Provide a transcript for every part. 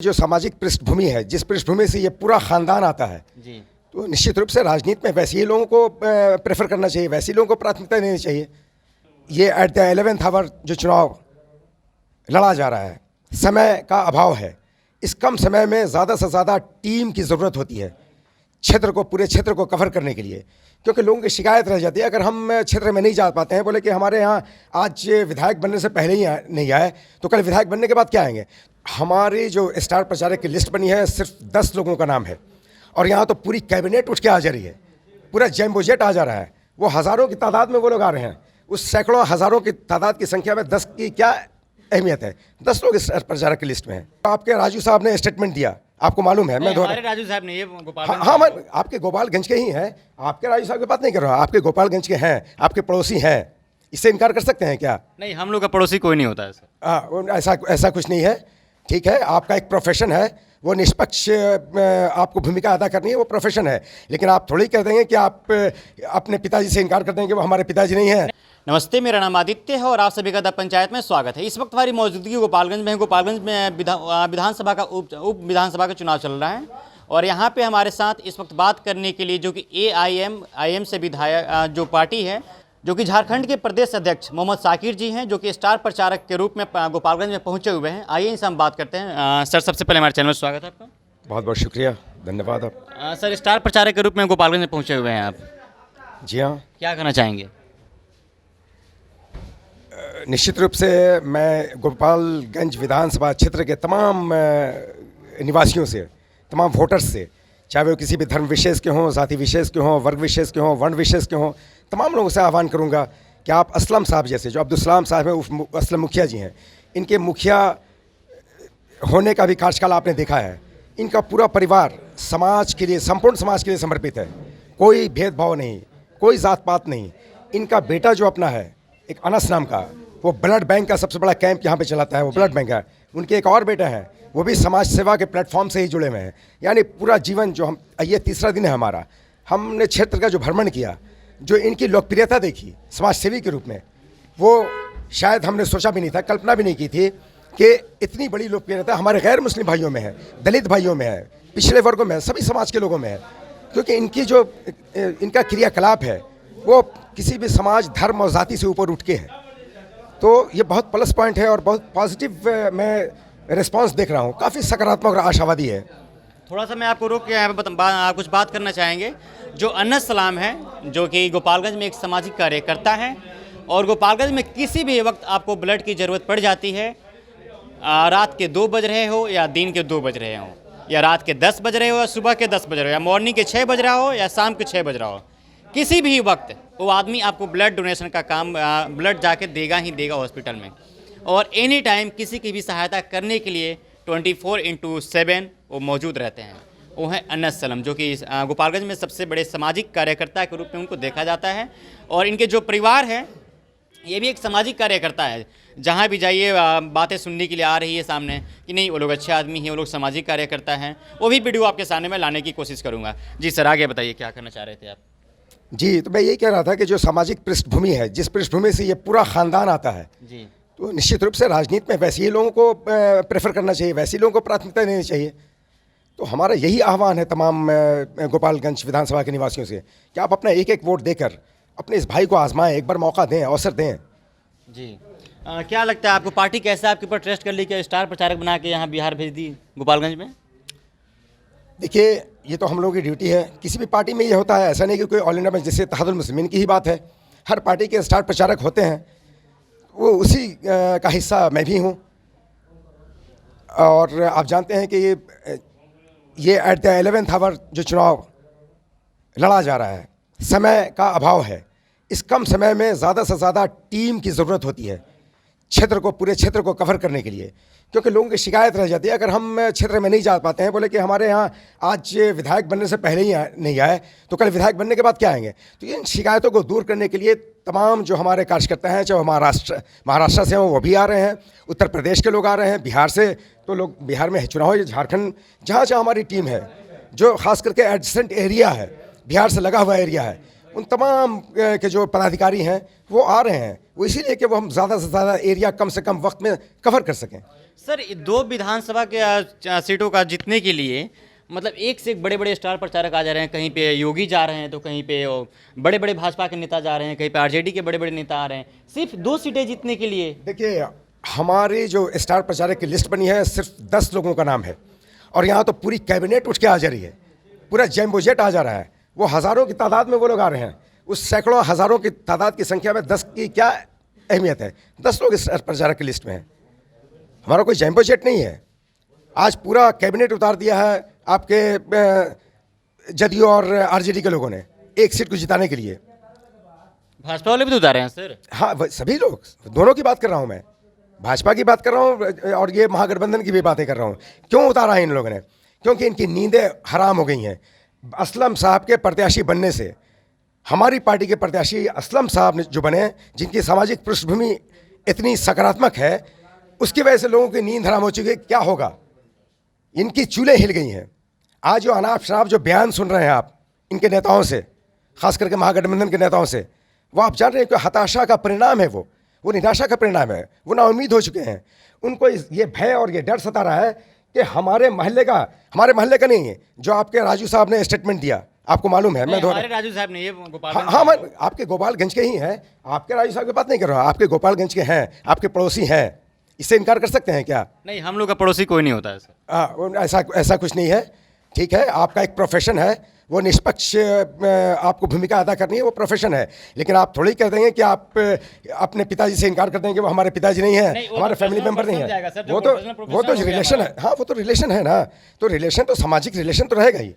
जो सामाजिक पृष्ठभूमि है, जिस पृष्ठभूमि से ये पूरा ख़ानदान आता है जी। तो निश्चित रूप से राजनीति में वैसे ही लोगों को प्रेफर करना चाहिए, वैसे ही लोगों को प्राथमिकता देनी चाहिए। ये एट द 11th आवर जो चुनाव लड़ा जा रहा है, समय का अभाव है। इस कम समय में ज़्यादा से ज़्यादा टीम की ज़रूरत होती है पूरे क्षेत्र को कवर करने के लिए, क्योंकि लोगों की शिकायत रह जाती है अगर हम क्षेत्र में नहीं जा पाते हैं, बोले कि हमारे यहाँ आज विधायक बनने से पहले ही नहीं आए तो कल विधायक बनने के बाद क्या आएंगे। हमारी जो स्टार प्रचारक की लिस्ट बनी है सिर्फ 10 लोगों का नाम है और यहाँ तो पूरी कैबिनेट उठ के आ जा रही है, पूरा जैम्बो जेट आ जा रहा है। वो हज़ारों की तादाद में वो लोग आ रहे हैं, उस सैकड़ों हज़ारों की तादाद की संख्या में 10 की क्या अहमियत है। 10 लोग इस प्रचारक की लिस्ट में हैं। आपके राजू साहब ने स्टेटमेंट दिया, आपको मालूम है। मैं हमारे राजू साहब ने ये गोपालगंज हाँ, मैं आपके गोपालगंज के ही हैं, आपके राजू साहब की बात नहीं कर रहा हूँ, आपके गोपालगंज के हैं, आपके पड़ोसी हैं। इससे इनकार कर सकते हैं क्या? नहीं, हम लोग का पड़ोसी कोई नहीं होता है सर। ऐसा कुछ नहीं है। ठीक है, आपका एक प्रोफेशन है, वो निष्पक्ष आपको भूमिका अदा करनी है, वो प्रोफेशन है। लेकिन आप थोड़ी कह देंगे कि आप अपने पिताजी से इनकार कर देंगे, वो हमारे पिताजी नहीं हैं। नमस्ते, मेरा नाम आदित्य है और आप सभी का द पंचायत में स्वागत है। इस वक्त हमारी मौजूदगी गोपालगंज में है। गोपालगंज में विधानसभा का उप विधानसभा का चुनाव चल रहा है और यहाँ पे हमारे साथ इस वक्त बात करने के लिए जो कि AIM से विधायक जो पार्टी है, जो कि झारखंड के प्रदेश अध्यक्ष मोहम्मद साकिर जी हैं, जो कि स्टार प्रचारक के रूप में गोपालगंज में पहुंचे हुए हैं। आइए इनसे हम बात करते हैं। सर, सबसे पहले हमारे चैनल में स्वागत है आपका। बहुत बहुत शुक्रिया, धन्यवाद। आप सर, स्टार प्रचारक के रूप में गोपालगंज में पहुंचे हुए हैं आप। जी हाँ, क्या कहना चाहेंगे? निश्चित रूप से मैं गोपालगंज विधानसभा क्षेत्र के तमाम निवासियों से, तमाम वोटर्स से, चाहे वो किसी भी धर्म विशेष के हों, जाति विशेष के हों, वर्ग विशेष के हों, वर्ण विशेष के हों, तमाम लोगों से आह्वान करूंगा कि आप असलम साहब जैसे, जो अब्दुल सलाम साहब हैं, असलम मुखिया जी हैं, इनके मुखिया होने का भी कार्यकाल आपने देखा है। इनका पूरा परिवार समाज के लिए, संपूर्ण समाज के लिए समर्पित है। कोई भेदभाव नहीं, कोई जात पात नहीं। इनका बेटा जो अपना है, एक अनस नाम का, वो ब्लड बैंक का सबसे बड़ा कैंप यहाँ पे चलाता है, वो ब्लड बैंक है। उनके एक और बेटा है, वो भी समाज सेवा के प्लेटफॉर्म से ही जुड़े हुए हैं। यानी पूरा जीवन जो हम, ये तीसरा दिन है हमारा, हमने क्षेत्र का जो भ्रमण किया, जो इनकी लोकप्रियता देखी समाज सेवी के रूप में, वो शायद हमने सोचा भी नहीं था, कल्पना भी नहीं की थी कि इतनी बड़ी लोकप्रियता हमारे गैर मुस्लिम भाइयों में है, दलित भाइयों में है, पिछड़े वर्गों में है, सभी समाज के लोगों में है। क्योंकि इनकी जो इनका क्रियाकलाप है वो किसी भी समाज, धर्म और जाति से ऊपर उठ के है। तो ये बहुत प्लस पॉइंट है और बहुत पॉजिटिव मैं रिस्पांस देख रहा हूँ, काफ़ी सकारात्मक और आशावादी है। थोड़ा सा मैं आपको रोक के यहाँ पे कुछ बात करना चाहेंगे। जो अनस सलाम है, जो कि गोपालगंज में एक सामाजिक कार्यकर्ता है और गोपालगंज में किसी भी वक्त आपको ब्लड की ज़रूरत पड़ जाती है, रात के 2 बज रहे हो या दिन के 2 बज रहे हो, या रात के 10 बज रहे हो या सुबह के 10 बज रहे हो, या मॉर्निंग के 6 बज रहा हो या शाम के 6 बज रहा हो, किसी भी वक्त वो आदमी आपको ब्लड डोनेशन का काम, ब्लड जाके देगा ही देगा हॉस्पिटल में। और एनी टाइम किसी की भी सहायता करने के लिए 24/7 वो मौजूद रहते हैं। वो है अनस सलाम, जो कि गोपालगंज में सबसे बड़े सामाजिक कार्यकर्ता के रूप में उनको देखा जाता है। और इनके जो परिवार है, ये भी एक सामाजिक कार्यकर्ता है। जहाँ भी जाइए बातें सुनने के लिए आ रही है सामने कि नहीं, वो लोग अच्छे आदमी हैं, वो लोग सामाजिक कार्यकर्ता हैं। वो भी वीडियो आपके सामने में लाने की कोशिश करूँगा। जी सर, आगे बताइए, क्या करना चाह रहे थे आप? जी, तो मैं यही कह रहा था कि जो सामाजिक पृष्ठभूमि है, जिस पृष्ठभूमि से ये पूरा ख़ानदान आता है जी, तो निश्चित रूप से राजनीति में वैसे ही लोगों को प्रेफर करना चाहिए, वैसे ही लोगों को प्राथमिकता देनी चाहिए। तो हमारा यही आह्वान है तमाम गोपालगंज विधानसभा के निवासियों से कि आप अपना एक एक वोट देकर अपने इस भाई को आजमाएं, एक बार मौका दें, अवसर दें। जी। क्या लगता है आपको, पार्टी कैसे आपके ऊपर ट्रस्ट कर ली, क्या स्टार प्रचारक बना के यहाँ बिहार भेज दी गोपालगंज में? देखिए, ये तो हम लोगों की ड्यूटी है। किसी भी पार्टी में ये होता है, ऐसा नहीं कि कोई ऑल इंडिया में जैसे इत्तेहादुल मुस्लिमीन की ही बात है। हर पार्टी के स्टार प्रचारक होते हैं, वो उसी का हिस्सा मैं भी हूँ। और आप जानते हैं कि ये एट द 11th आवर जो चुनाव लड़ा जा रहा है, समय का अभाव है। इस कम समय में ज़्यादा से ज़्यादा टीम की ज़रूरत होती है पूरे क्षेत्र को कवर करने के लिए, क्योंकि लोगों की शिकायत रह जाती है अगर हम क्षेत्र में नहीं जा पाते हैं, बोले कि हमारे यहाँ आज विधायक बनने से पहले ही नहीं आए तो कल विधायक बनने के बाद क्या आएंगे। तो इन शिकायतों को दूर करने के लिए तमाम जो हमारे कार्यकर्ता हैं, चाहे महाराष्ट्र से हों वो भी आ रहे हैं, उत्तर प्रदेश के लोग आ रहे हैं, बिहार से तो लोग, बिहार में चुनाव है, झारखंड, जहाँ जहाँ हमारी टीम है, जो खास करके एडजेसेंट एरिया है, बिहार से लगा हुआ एरिया है, उन तमाम के जो पदाधिकारी हैं वो आ रहे हैं, वो इसीलिए कि वो हम ज़्यादा से ज़्यादा एरिया कम से कम वक्त में कवर कर सकें। सर 2 विधानसभा के सीटों का जीतने के लिए मतलब एक से एक बड़े बड़े स्टार प्रचारक आ जा रहे हैं, कहीं पे योगी जा रहे हैं तो कहीं पे बड़े बड़े भाजपा के नेता जा रहे हैं, कहीं पे आरजेडी के बड़े बड़े नेता आ रहे हैं, सिर्फ 2 सीटें जीतने के लिए। देखिए, हमारी जो स्टार प्रचारक की लिस्ट बनी है सिर्फ 10 लोगों का नाम है, और यहाँ तो पूरी कैबिनेट उठ के आ जा रही है, पूरा जैम्बो जेट आ जा रहा है, वो हज़ारों की तादाद में वो लोग आ रहे हैं। उस सैकड़ों हज़ारों की तादाद की संख्या में 10 की क्या अहमियत है? 10 लोग स्टार प्रचारक की लिस्ट में हैं। हमारा कोई जैम्बो जेट नहीं है। आज पूरा कैबिनेट उतार दिया है आपके जदयू और आरजेडी के लोगों ने एक सीट को जिताने के लिए। भाजपा वाले भी तो उतारे हैं सर। हाँ, सभी लोग, दोनों की बात कर रहा हूँ मैं, भाजपा की बात कर रहा हूँ और ये महागठबंधन की भी बातें कर रहा हूँ। क्यों उतारा है इन लोगों ने? क्योंकि इनकी नींदें हराम हो गई हैं। असलम साहब के प्रत्याशी बनने से, हमारी पार्टी के प्रत्याशी असलम साहब जो बने, जिनकी सामाजिक पृष्ठभूमि इतनी सकारात्मक है, उसकी वजह से लोगों की नींद हराम हो चुकी है। क्या होगा? इनकी चूल्हें हिल गई हैं। आज जो अनाप शनाप जो बयान सुन रहे हैं आप इनके नेताओं से, खास करके महागठबंधन के नेताओं से, वो आप जान रहे हैं कि हताशा का परिणाम है, वो निराशा का परिणाम है। वो नाउम्मीद हो चुके हैं। उनको ये भय और ये डर सता रहा है कि हमारे मोहल्ले का नहीं है, जो आपके राजू साहब ने स्टेटमेंट दिया, आपको मालूम है। मैं हमारे राजू साहब ने ये गोपाल, हाँ, आपके गोपालगंज के ही हैं, आपके राजू साहब की बात नहीं कर रहा, आपके गोपालगंज के हैं, आपके पड़ोसी हैं। इससे इनकार कर सकते हैं क्या? नहीं, हम लोग का पड़ोसी कोई नहीं होता है सर। ऐसा कुछ नहीं है। ठीक है, आपका एक प्रोफेशन है, वो निष्पक्ष आपको भूमिका अदा करनी है, वो प्रोफेशन है। लेकिन आप थोड़ी कह देंगे कि आप अपने पिताजी से इनकार कर देंगे कि वो हमारे पिताजी नहीं है, हमारे फैमिली मेंबर नहीं है। वो तो रिलेशन है। हाँ, वो तो रिलेशन है ना। तो रिलेशन तो सामाजिक रिलेशन तो रहेगा ही,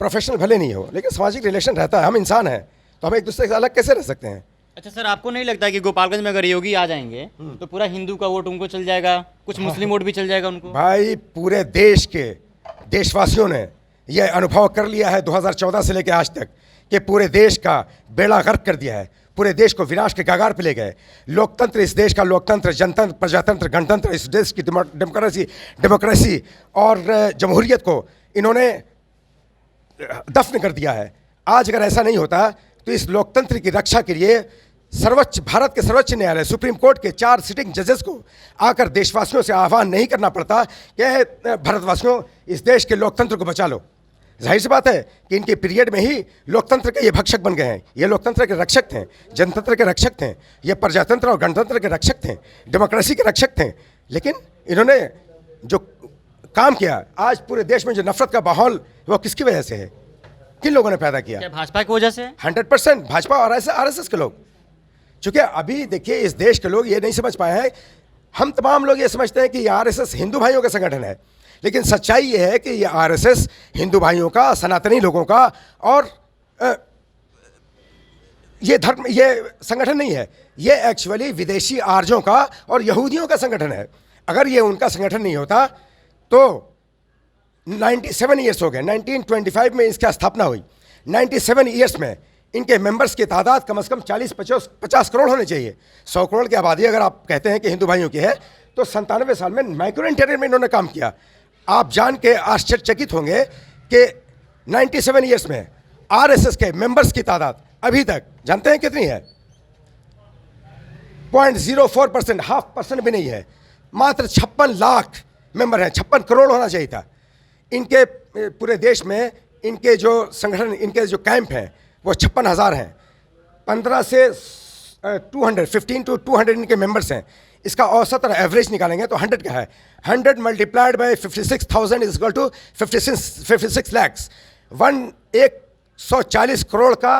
प्रोफेशनल भले नहीं हो, लेकिन सामाजिक रिलेशन रहता है। हम इंसान हैं, तो हम एक दूसरे से अलग कैसे रह सकते हैं? अच्छा सर, आपको नहीं लगता कि गोपालगंज में अगर योगी आ जाएंगे तो पूरा हिंदू का वोट उनको चल जाएगा, कुछ मुस्लिम वोट भी चल जाएगा उनको? भाई, पूरे देश के देशवासियों ने यह अनुभव कर लिया है 2014 से लेकर आज तक कि पूरे देश का बेड़ा गर्क कर दिया है, पूरे देश को विनाश के कगार पे ले गए। लोकतंत्र, इस देश का लोकतंत्र, जनतंत्र, प्रजातंत्र, गणतंत्र, इस देश की डेमोक्रेसी और जमहूरियत को इन्होंने दफन कर दिया है। आज अगर ऐसा नहीं होता तो इस लोकतंत्र की रक्षा के लिए भारत के सर्वोच्च न्यायालय सुप्रीम कोर्ट के 4 सिटिंग जजेस को आकर देशवासियों से आह्वान नहीं करना पड़ता कि भारतवासियों, इस देश के लोकतंत्र को बचा लो। जाहिर सी बात है कि इनके पीरियड में ही लोकतंत्र के ये भक्षक बन गए हैं। ये लोकतंत्र के रक्षक थे, जनतंत्र के रक्षक थे, ये प्रजातंत्र और गणतंत्र के रक्षक थे, डेमोक्रेसी के रक्षक थे। लेकिन इन्होंने जो काम किया, आज पूरे देश में जो नफरत का माहौल, वो किसकी वजह से है? किन लोगों ने पैदा किया? क्या भाजपा की वजह से? 100% भाजपा और आरएसएस के लोग। चूंकि अभी देखिए, इस देश के लोग ये नहीं समझ पाए हैं। हम तमाम लोग ये समझते हैं कि ये आरएसएस हिंदू भाइयों का संगठन है, लेकिन सच्चाई ये है कि ये आरएसएस हिंदू भाइयों का, सनातनी लोगों का और ये संगठन नहीं है। ये एक्चुअली विदेशी आर्यों का और यहूदियों का संगठन है। अगर ये उनका संगठन नहीं होता तो 97 ईयर्स हो गए, 1925 में इसकी स्थापना हुई। 97 ईयर्स में इनके मेंबर्स की तादाद कम से कम 40-50 करोड़ होने चाहिए। 100 करोड़ की आबादी अगर आप कहते हैं कि हिंदू भाइयों की है, तो 97 साल में माइक्रो टेरिटरी में इन्होंने काम किया। आप जान के आश्चर्यचकित होंगे कि 97 ईयर्स में आरएसएस के मेंबर्स की तादाद अभी तक जानते हैं कितनी है? 0.04%, 0.5% भी नहीं है। मात्र 56 लाख मेंबर हैं। 56 करोड़ होना चाहिए था। इनके पूरे देश में इनके जो संगठन, इनके जो कैंप हैं, वो 56,000 हैं। 15 से 15 to 200 इनके मेंबर्स हैं। इसका औसत और एवरेज निकालेंगे तो 100 का है। 100 multiplied by 56,000 is equal to 56 lakhs. 140 crore का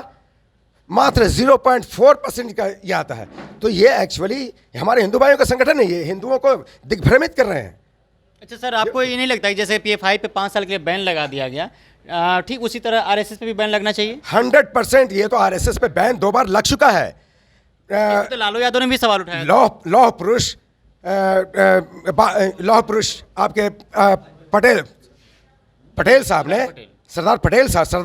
मात्र 0.4% का ये आता है। तो ये एक्चुअली हमारे हिंदू भाइयों का संगठन है। ये हिंदुओं को दिग्भ्रमित कर रहे हैं। अच्छा सर, आपको ये नहीं लगता कि जैसे PFI पे 5 साल के लिए बैन लगा दिया गया, ठीक उसी तरह आरएसएस पे भी बैन लगना चाहिए? 100%। ये तो आरएसएस पे बैन 2 बार लग चुका है। तो लालू यादव ने भी सवाल उठाया। लौह पुरुष आपके पटेल साहब ने, सरदार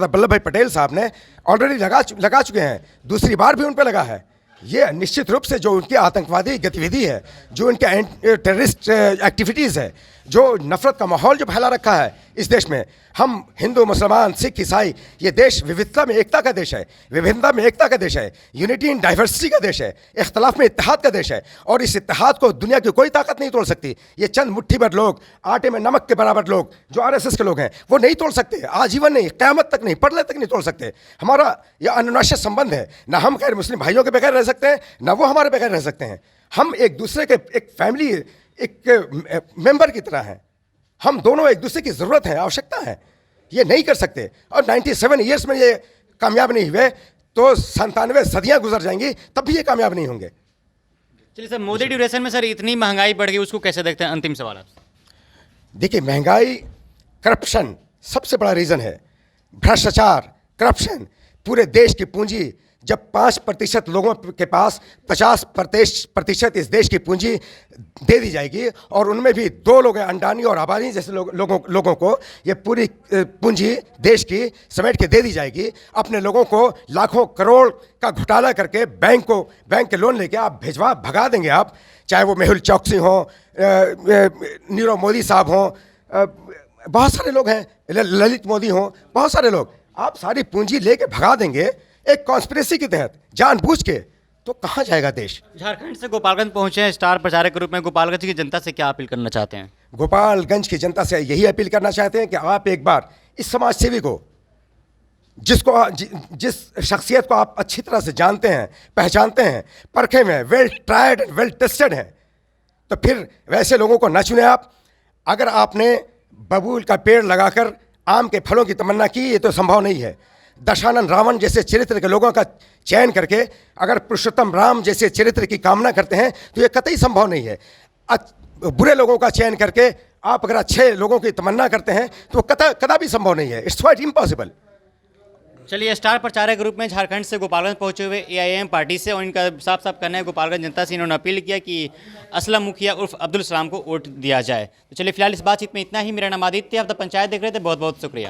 वल्लभ भाई पटेल साहब ने ऑलरेडी लगा चुके हैं। दूसरी बार भी उन पर लगा है। ये निश्चित रूप से जो उनकी आतंकवादी गतिविधि है, जो उनके टेररिस्ट एक्टिविटीज़ है, जो नफरत का माहौल जो फैला रखा है, इस देश में। हम हिंदू, मुसलमान, सिख, ईसाई, ये देश विविधता में एकता का देश है, विभिन्नता में एकता का देश है, यूनिटी इन डाइवर्सिटी का देश है, इख्तलाफ में इत्तेहाद का देश है। और इस इत्तेहाद को दुनिया की कोई ताकत नहीं तोड़ सकती। ये चंद मुट्ठी भर लोग, आटे में नमक के बराबर लोग जो आरएसएस के लोग हैं, वो नहीं तोड़ सकते। आजीवन नहीं, क़यामत तक नहीं, परले तक नहीं तोड़ सकते। हमारा यह अनुनाश्य संबंध है। ना हम गैर मुस्लिम भाइयों के बगैर रह सकते हैं, ना वो हमारे बगैर रह सकते हैं। हम एक दूसरे के एक फैमिली, एक मेंबर की तरह हैं। हम दोनों एक दूसरे की ज़रूरत है, आवश्यकता है। ये नहीं कर सकते। और 97 ईयर्स में ये कामयाब नहीं हुए तो 97 सदियां गुजर जाएंगी, तब भी ये कामयाब नहीं होंगे। चलिए सर, मोदी ड्यूरेशन में सर इतनी महंगाई बढ़ गई, उसको कैसे देखते हैं? अंतिम सवाल आपसे। देखिए, महंगाई, करप्शन सबसे बड़ा रीज़न है। भ्रष्टाचार, करप्शन, पूरे देश की पूंजी जब 5% लोगों के पास 50% इस देश की पूंजी दे दी जाएगी, और उनमें भी 2 लोग हैं, अंडानी और अबानी जैसे लोगों को ये पूरी पूंजी देश की समेट के दे दी जाएगी। अपने लोगों को लाखों करोड़ का घोटाला करके बैंक के लोन लेके आप भगा देंगे आप। चाहे वो मेहुल चौकसी हो, नीरव मोदी साहब हों, बहुत सारे लोग हैं, ललित मोदी हों, बहुत सारे लोग, आप सारी पूंजी लेके भगा देंगे एक कॉन्स्पिरेसी के तहत, जानबूझ के, तो कहाँ जाएगा देश? झारखंड से गोपालगंज पहुंचे हैं स्टार प्रचारक के रूप में। गोपालगंज की जनता से क्या अपील करना चाहते हैं? गोपालगंज की जनता से यही अपील करना चाहते हैं कि आप एक बार इस समाज सेवी को, जिस शख्सियत को आप अच्छी तरह से जानते हैं, पहचानते हैं, परखे में well tried and well tested हैं, तो फिर वैसे लोगों को न चुने आप। अगर आपने बबूल का पेड़ लगाकर आम के फलों की तमन्ना की, ये तो संभव नहीं है। दशानन रावण जैसे चरित्र के लोगों का चयन करके अगर पुरुषोत्तम राम जैसे चरित्र की कामना करते हैं, तो ये कतई संभव नहीं है। बुरे लोगों का चयन करके आप अगर अच्छे लोगों की तमन्ना करते हैं, तो कदापि संभव नहीं है। It's quite impossible. चलिए, स्टार प्रचारक के रूप में झारखंड से गोपालगंज पहुंचे हुए एआईएम पार्टी से, और इनका साफ साफ कहना है गोपालगंज जनता से इन्होंने अपील किया कि असलम मुखिया उर्फ अब्दुल सलाम को वोट दिया जाए। तो चलिए, फिलहाल इस बातचीत में इतना ही। मेरा नाम आदित्य, आप द पंचायत देख रहे थे। बहुत बहुत शुक्रिया।